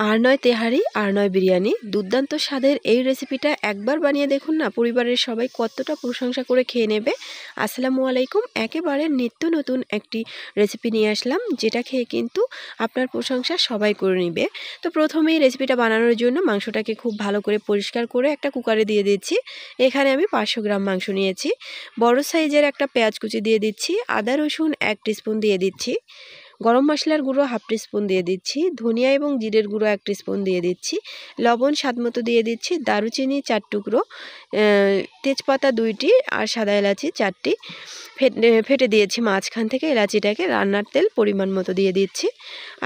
আর নয় তেহারি আর নয় বিরিয়ানি, দুর্দান্ত স্বাদের এই রেসিপিটা একবার বানিয়ে দেখুন না, পরিবারের সবাই কতটা প্রশংসা করে খেয়ে নেবে। আসসালামু আলাইকুম, একেবারে নিত্য নতুন একটি রেসিপি নিয়ে আসলাম, যেটা খেয়ে কিন্তু আপনার প্রশংসা সবাই করে নেবে। তো প্রথমেই রেসিপিটা বানানোর জন্য মাংসটাকে খুব ভালো করে পরিষ্কার করে একটা কুকারে দিয়ে দিচ্ছি। এখানে আমি 500 গ্রাম মাংস নিয়েছি। বড় সাইজের একটা পেঁয়াজ কুচি দিয়ে দিচ্ছি, আদা রসুন 1 টিস্পুন দিয়ে দিচ্ছি, গরম মশলার গুঁড়ো 1/2 টিস্পুন দিয়ে দিচ্ছি, ধনিয়া এবং জিরের গুঁড়ো 1 টিস্পুন দিয়ে দিচ্ছি, লবণ স্বাদমতো দিয়ে দিচ্ছি, দারুচিনি 4 টুকরো, তেজপাতা 2টি আর সাদা এলাচি 4টি ফেটে দিয়েছি মাঝখান থেকে এলাচিটাকে। রান্নার তেল পরিমাণ মতো দিয়ে দিচ্ছি,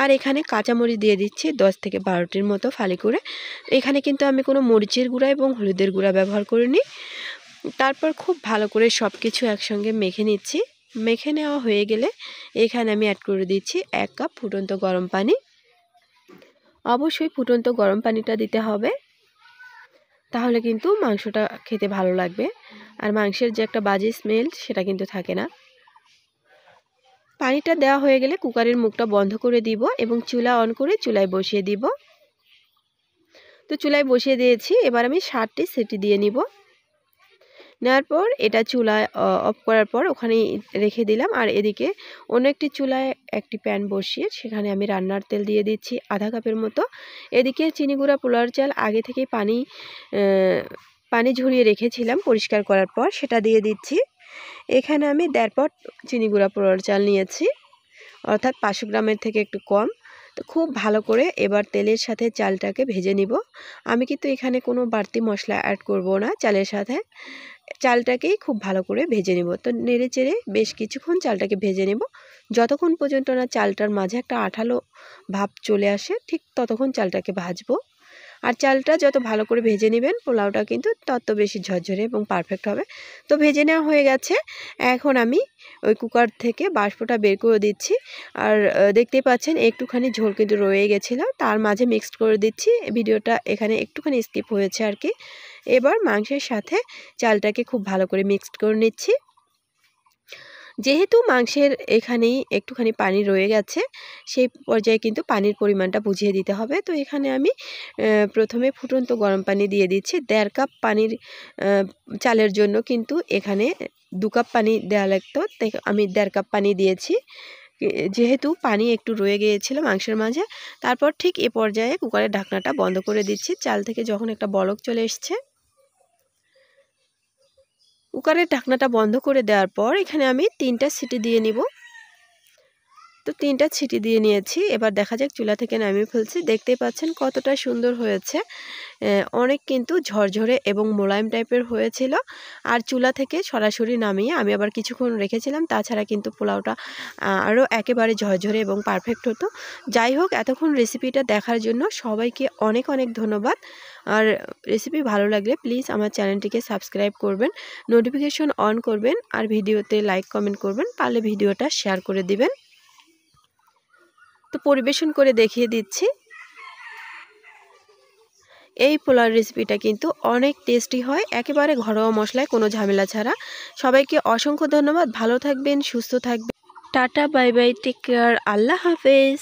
আর এখানে কাঁচামরিচ দিয়ে দিচ্ছি 10 থেকে 12টির মতো ফালি করে। এখানে কিন্তু আমি কোনো মরিচের গুঁড়া এবং হলুদের গুঁড়া ব্যবহার করিনি। তারপর খুব ভালো করে সব কিছু একসঙ্গে মেখে নিচ্ছি। মেখে নেওয়া হয়ে গেলে এখানে আমি অ্যাড করে দিচ্ছি 1 কাপ ফুটন্ত গরম পানি। অবশ্যই ফুটন্ত গরম পানিটা দিতে হবে, তাহলে কিন্তু মাংসটা খেতে ভালো লাগবে, আর মাংসের যে একটা বাজে স্মেল সেটা কিন্তু থাকে না। পানিটা দেওয়া হয়ে গেলে কুকারের মুখটা বন্ধ করে দিব এবং চুলা অন করে চুলায় বসিয়ে দিব। তো চুলায় বসিয়ে দিয়েছি, এবার আমি 7টি সিটি দিয়ে নিব। নেওয়ার পর এটা চুলায় অফ করার পর ওখানে রেখে দিলাম। আর এদিকে অন্য একটি চুলায় একটি প্যান বসিয়ে সেখানে আমি রান্নার তেল দিয়ে দিচ্ছি আধা কাপের মতো। এদিকে চিনি গুঁড়া পোলাওর চাল আগে থেকেই পানি ঝরিয়ে রেখেছিলাম পরিষ্কার করার পর, সেটা দিয়ে দিচ্ছি। এখানে আমি 1.5 পট চিনি গুঁড়া পোলাওর চাল নিয়েছি, অর্থাৎ 500 গ্রামের থেকে একটু কম। তো খুব ভালো করে এবার তেলের সাথে চালটাকে ভেজে নিব। আমি কিন্তু এখানে কোনো বাড়তি মশলা অ্যাড করব না, চালের সাথে চালটাকেই খুব ভালো করে ভেজে নেব। তো নেড়ে চেড়ে বেশ কিছুক্ষণ চালটাকে ভেজে নেব, যতক্ষণ পর্যন্ত না চালটার মাঝে একটা আঠালো ভাব চলে আসে, ঠিক ততক্ষণ চালটাকে ভাজবো। আর চালটা যত ভালো করে ভেজে নেবেন পোলাওটা কিন্তু তত বেশি ঝরঝরে এবং পারফেক্ট হবে। তো ভেজে নেওয়া হয়ে গেছে, এখন আমি ওই কুকার থেকে বাষ্পটা বের করে দিচ্ছি। আর দেখতেই পাচ্ছেন একটুখানি ঝোল কিন্তু রয়ে গেছিলো, তার মাঝে মিক্সড করে দিচ্ছি। ভিডিওটা এখানে একটুখানি স্কিপ হয়েছে আর কি। এবার মাংসের সাথে চালটাকে খুব ভালো করে মিক্সড করে নিচ্ছি। যেহেতু মাংসের এখানেই একটুখানি পানি রয়ে গেছে, সেই পর্যায়ে কিন্তু পানির পরিমাণটা বুঝিয়ে দিতে হবে। তো এখানে আমি প্রথমে ফুটন্ত গরম পানি দিয়ে দিচ্ছি। 1.5 কাপ পানির চালের জন্য কিন্তু এখানে 2 কাপ পানি দেওয়া লাগতো, তাই আমি 1.5 কাপ পানি দিয়েছি, যেহেতু পানি একটু রয়ে গিয়েছিল মাংসের মাঝে। তারপর ঠিক এ পর্যায়ে কুকারের ঢাকনাটা বন্ধ করে দিচ্ছি। চাল থেকে যখন একটা বলক চলে এসছে, কুকারের ঢাকনাটা বন্ধ করে দেওয়ার পর এখানে আমি 3টা সিটি দিয়ে নিব। তো 3টা সিটি দিয়ে নিয়েছি, এবার দেখা যাক চুলা থেকে নামিয়ে ফেলছি। দেখতেই পাচ্ছেন কতটা সুন্দর হয়েছে, অনেক কিন্তু ঝরঝরে এবং মোলায়েম টাইপের হয়েছিল। আর চুলা থেকে সরাসরি নামিয়ে আমি আবার কিছুক্ষণ রেখেছিলাম, তাছাড়া কিন্তু পোলাওটা আরও একেবারে ঝরঝরে এবং পারফেক্ট হতো। যাই হোক, এতক্ষণ রেসিপিটা দেখার জন্য সবাইকে অনেক অনেক ধন্যবাদ। আর রেসিপি ভালো লাগলে প্লিজ আমার চ্যানেলটিকে সাবস্ক্রাইব করবেন, নোটিফিকেশন অন করবেন, আর ভিডিওতে লাইক কমেন্ট করবেন, পারলে ভিডিওটা শেয়ার করে দিবেন। তো পরিবেশন করে দেখিয়ে দিচ্ছি। এই পোলাও রেসিপিটা কিন্তু অনেক টেস্টি হয়, একেবারে ঘরোয়া মশলায়, কোনো ঝামেলা ছাড়া। সবাইকে অসংখ্য ধন্যবাদ, ভালো থাকবেন, সুস্থ থাকবেন, tata bye bye, take care, আল্লাহ হাফেজ।